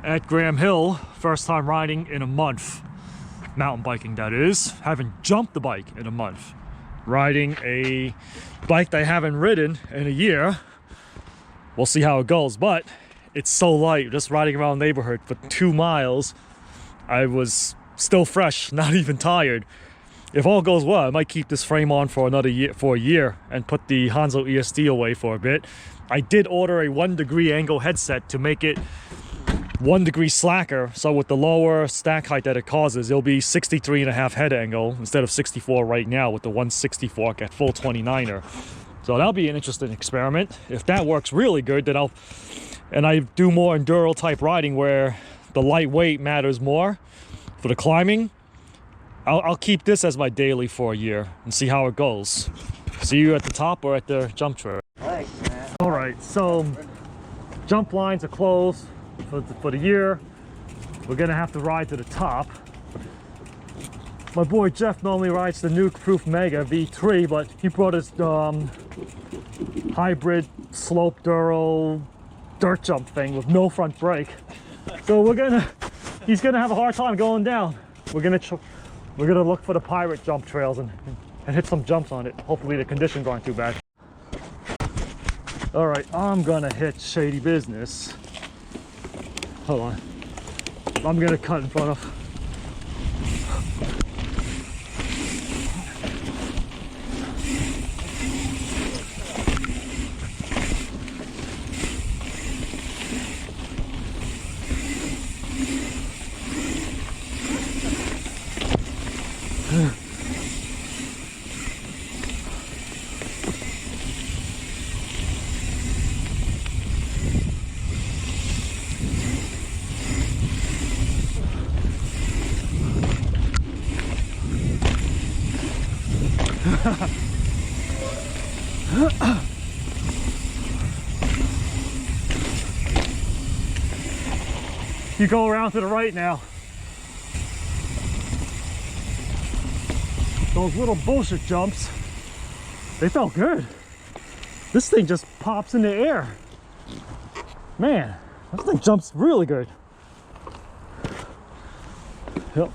at Graham Hill. First time riding in a month. Mountain biking, that is. Haven't jumped the bike in a month. Riding a bike that I haven't ridden in a year. We'll see how it goes, but it's so light. Just riding around the neighborhood for 2 miles, I was still fresh, not even tired. If all goes well, I might keep this frame on for another year, a year, and put the Honzo ESD away for a bit. I did order a 1 degree angle headset to make it 1 degree slacker, so with the lower stack height that it causes, it'll be 63.5 head angle instead of 64 right now with the 160 fork at full 29er. So that'll be an interesting experiment. If that works really good, then I do more enduro type riding where the lightweight matters more for the climbing. I'll keep this as my daily for a year and see how it goes. See you at the top or at the jump trail. Thanks, man. All right, so jump lines are closed for the year. We're gonna have to ride to the top. My boy Jeff normally rides the Nuke Proof Mega V3, but he brought his hybrid slope duro dirt jump thing with no front brake. So he's gonna have a hard time going down. We're gonna look for the pirate jump trails and hit some jumps on it. Hopefully the conditions aren't too bad. All right, I'm gonna hit shady business. Hold on. I'm gonna cut in front of. You go around to the right now. Those little bullshit jumps, they felt good. This thing just pops in the air. Man, this thing jumps really good. Yep.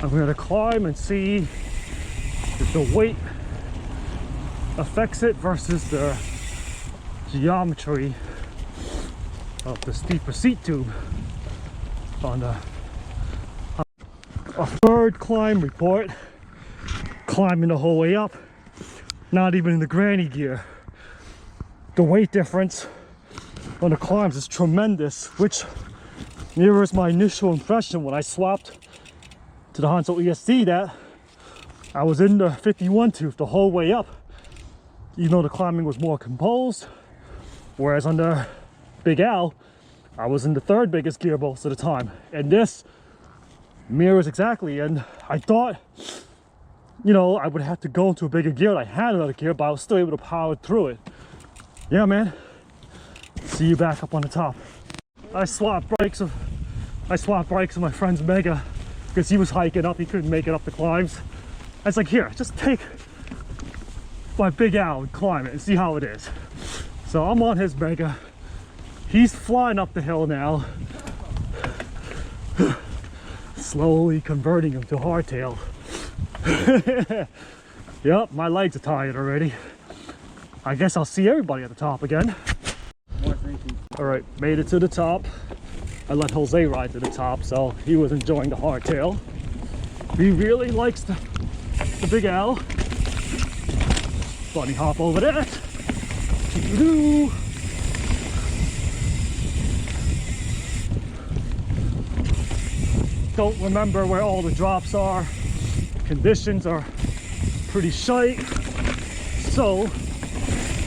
I'm going to climb and see if the weight affects it versus the geometry of the steeper seat tube on a third climb report. Climbing the whole way up, not even in the granny gear. The weight difference on the climbs is tremendous, which mirrors my initial impression when I swapped to the Honzo ESD, that I was in the 51 tooth the whole way up, even though the climbing was more composed. Whereas on the Big Al, I was in the third biggest gear most of the time. And this mirrors exactly. And I thought, you know, I would have to go into a bigger gear. I had another gear, but I was still able to power through it. Yeah, man. See you back up on the top. I swapped brakes with my friend's Mega because he was hiking up. He couldn't make it up the climbs. I was like, here, just take my Big Al and climb it and see how it is. So I'm on his Mega. He's flying up the hill now. Slowly converting him to hardtail. Yep, my legs are tired already. I guess I'll see everybody at the top again. All right, made it to the top. I let Jose ride to the top, so he was enjoying the hardtail. He really likes the Big Al. Bunny hop over that. Don't remember where all the drops are. Conditions are pretty shite. So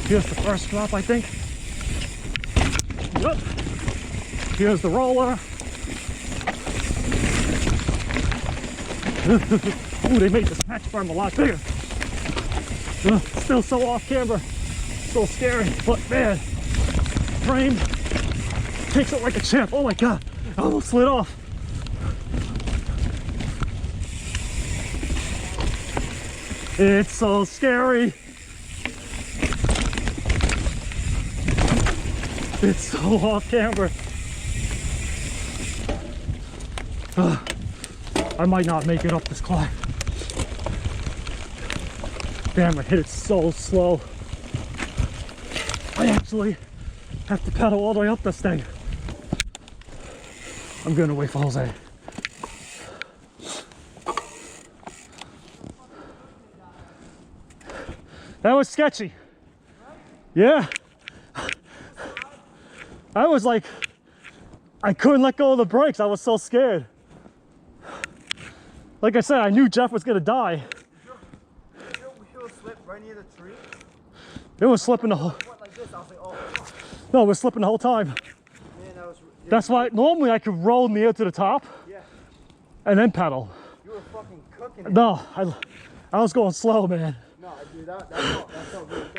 here's the first drop, I think. Yep. Here's the roller. Ooh, they made this hatch berm a lot bigger. Still so off camera, so scary, but man, frame takes it like a champ. Oh my god, I almost slid off. It's so scary. It's so off camera. I might not make it up this climb. Damn, I hit it so slow. I actually have to pedal all the way up this thing. I'm gonna wait for Jose. That was sketchy. Yeah. I was like, I couldn't let go of the brakes. I was so scared. Like I said, I knew Jeff was gonna die. We were slip right near the tree. It was slipping the whole. What, like this? I was like, oh. No, it was slipping the whole time. Man, that was. That's why normally I could roll near to the top. Yeah. And then pedal. You were fucking cooking it. No, I was going slow, man. No, dude, that felt really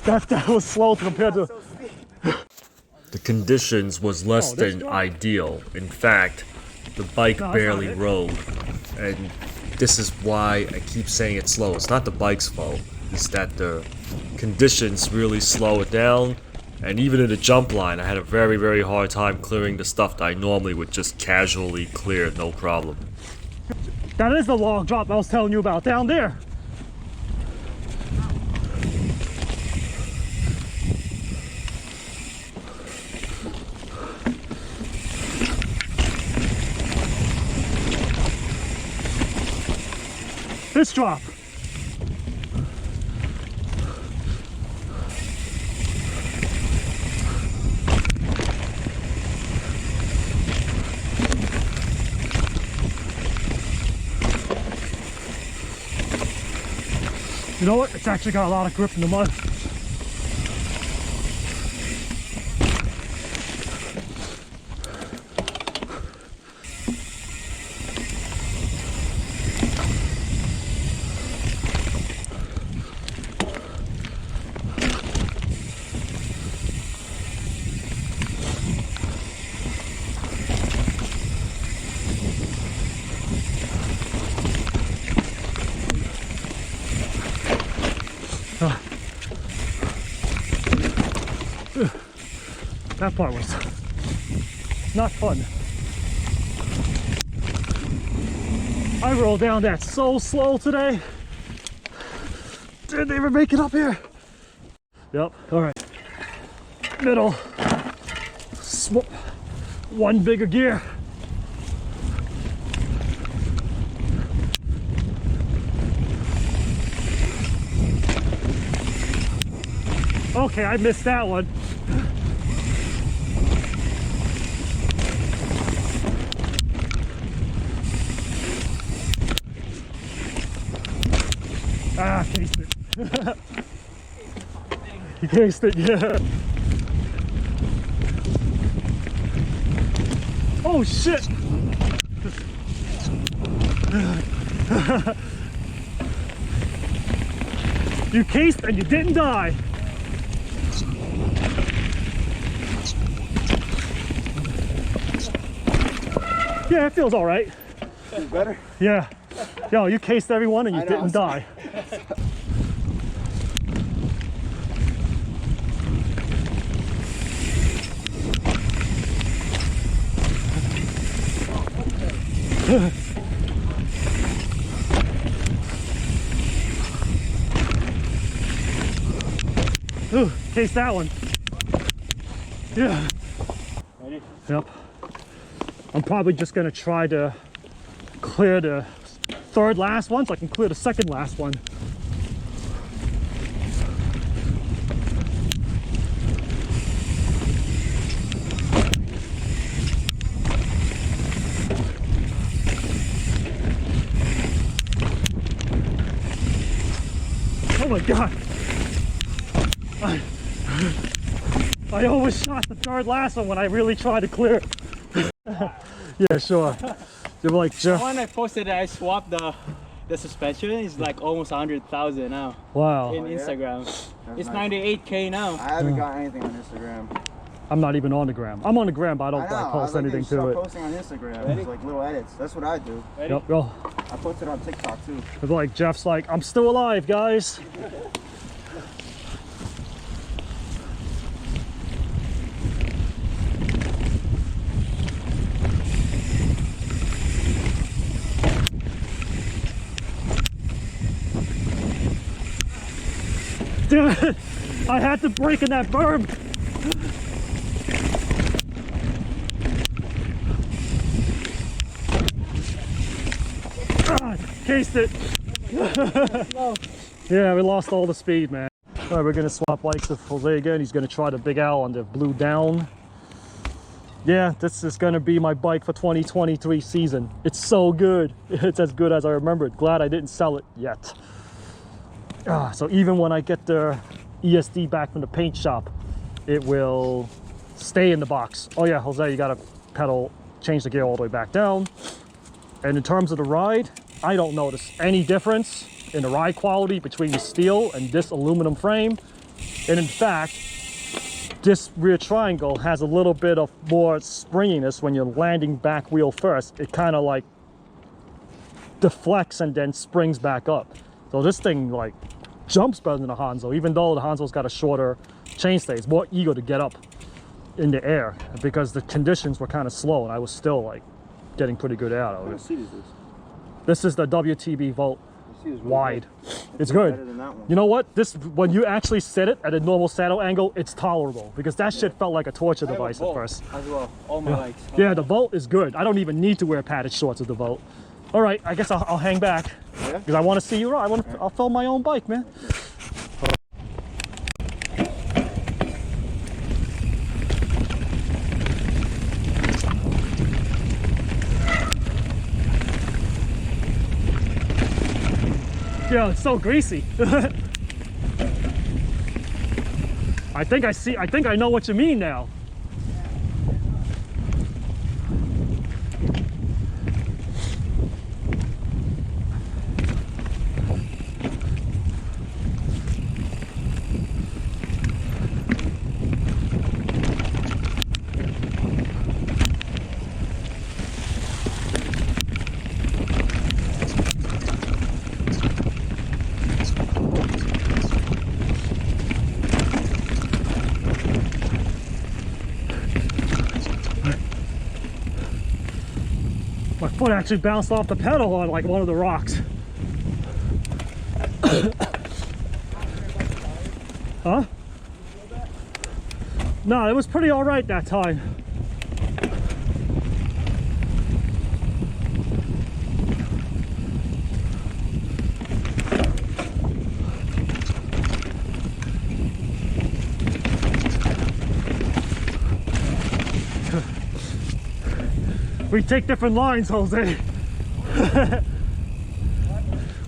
fast. That was slow compared to. So steep. The conditions was less than ideal. In fact, the bike barely rode. And this is why I keep saying it's slow. It's not the bike's fault. It's that the conditions really slow it down. And even in the jump line, I had a very, very hard time clearing the stuff that I normally would just casually clear, no problem. That is the long drop I was telling you about down there. This drop. You know what? It's actually got a lot of grip in the mud. That part was not fun. I rolled down that so slow today. Didn't even make it up here. Yep, all right. Middle. One bigger gear. Okay, I missed that one. Ah, cased it. He cased it, yeah. Oh shit! You cased and you didn't die. Yeah, it feels all right. Better? Yeah. Yo, you cased everyone and you didn't die. Ooh, case that one. Yeah. Ready? Yep. I'm probably just gonna try to clear the third last one so I can clear the second last one. Oh my god! I always shot the third last one when I really tried to clear it. Yeah, sure. They were like, Jeff. When I posted it, I swapped the the suspension is like almost 100,000 now Wow. in yeah? Instagram. That's It's nice. 98K now. I haven't got anything on Instagram. I'm not even on the gram. I'm on the gram, but I don't I know. like, post I was anything like, to it. posting on Instagram. It's like little edits. That's what I do. Ready? Yep, yo. I post it on TikTok too. It's like Jeff's like, I'm still alive, guys. Damn it! I had to brake in that berm. Ah, cased it. Yeah, we lost all the speed, man. All right, we're gonna swap bikes with Jose again. He's gonna try the Big Al on the Blue Down. Yeah, this is gonna be my bike for 2023 season. It's so good. It's as good as I remembered. Glad I didn't sell it yet. So even when I get the ESD back from the paint shop, it will stay in the box. Oh yeah, Jose, you gotta pedal, change the gear all the way back down. And in terms of the ride, I don't notice any difference in the ride quality between the steel and this aluminum frame. And in fact, this rear triangle has a little bit of more springiness when you're landing back wheel first. It kind of like deflects and then springs back up. So this thing like jumps better than the Honzo, even though the Honzo's got a shorter chainstay. It's more eager to get up in the air because the conditions were kind of slow and I was still like getting pretty good out of What it. seat is this? This is the WTB Volt The seat is really wide. good. It's way good. Better than that one. You know what? This, when you actually sit it at a normal saddle angle, it's tolerable because that shit felt like a torture I have a device at Volt first. as well. All my bikes. Yeah, the Volt is good. I don't even need to wear padded shorts with the Volt. All right, I guess I'll hang back Yeah? because I want to see you ride. I'll film my own bike, man. Yeah, it's so greasy. I think I know what you mean now. My foot actually bounced off the pedal on like one of the rocks. Huh? No, it was pretty all right that time. We take different lines, Jose.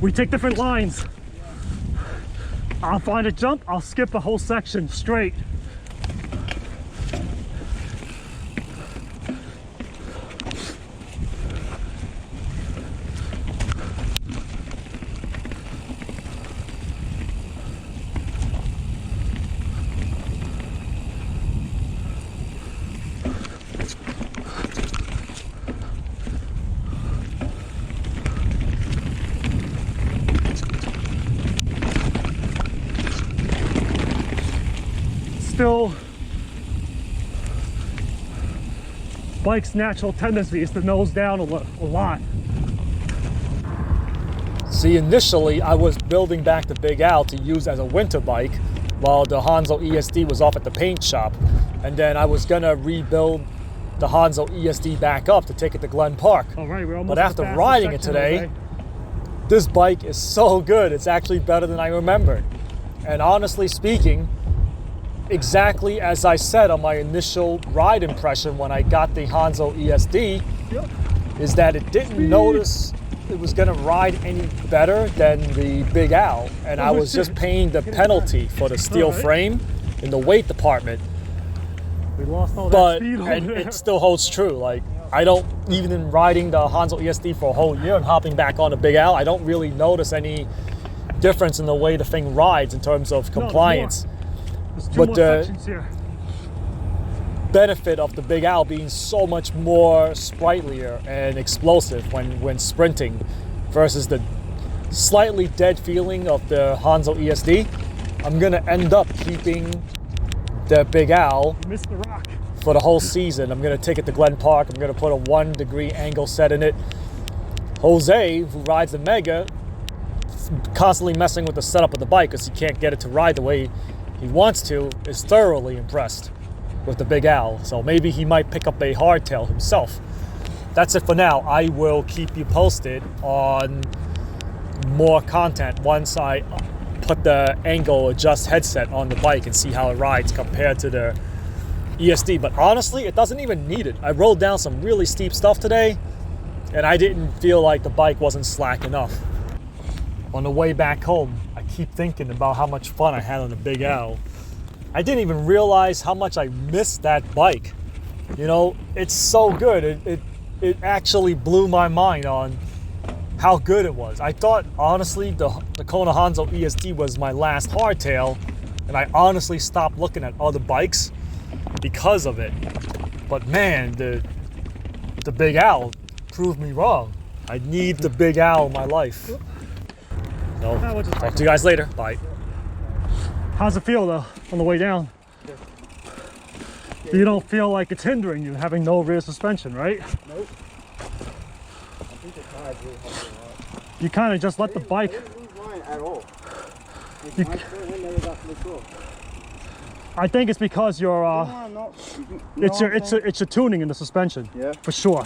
We take different lines. I'll find a jump, I'll skip a whole section straight. Still, bike's natural tendency is to nose down a lot. See, initially I was building back the Big Al to use as a winter bike while the Honzo ESD was off at the paint shop. And then I was gonna rebuild the Honzo ESD back up to take it to Glen Park. All right, we're almost but after riding it today, this bike is so good. It's actually better than I remembered. And honestly speaking, exactly as I said on my initial ride impression when I got the Honzo ESD, is that it didn't notice it was gonna ride any better than the Big Al, and I was just paying the penalty for the steel frame in the weight department. We lost all that speed over there. It still holds true. Like I don't, even in riding the Honzo ESD for a whole year and hopping back on the Big Al, I don't really notice any difference in the way the thing rides in terms of compliance. There's two But more the- sections here. Benefit of the Big Al being so much more sprightlier and explosive when sprinting versus the slightly dead feeling of the Honzo ESD, I'm gonna end up keeping the Big Al You missed the rock. for the whole season. I'm gonna take it to Glen Park. I'm gonna put a 1 degree angle set in it. Jose, who rides the Mega, constantly messing with the setup of the bike because he can't get it to ride the way he wants to, is thoroughly impressed with the Big Al. So maybe he might pick up a hardtail himself. That's it for now. I will keep you posted on more content once I put the angle adjust headset on the bike and see how it rides compared to the ESD. But honestly, it doesn't even need it. I rode down some really steep stuff today and I didn't feel like the bike wasn't slack enough. On the way back home, I keep thinking about how much fun I had on the Big Al. I didn't even realize how much I missed that bike. You know, it's so good. It actually blew my mind on how good it was. I thought, honestly, the Kona Honzo ESD was my last hardtail, and I honestly stopped looking at other bikes because of it. But man, the Big Al proved me wrong. I need the Big Al in my life. So, talk to you guys later. Bye. How's it feel though on the way down? You don't feel like it's hindering you having no rear suspension, right? Nope. I think the tires really helped a lot. You kind of just let the bike. I didn't lose mine at all. You- My front end never got to the I think it's because you're No, it's your tuning in the suspension. Yeah. For sure.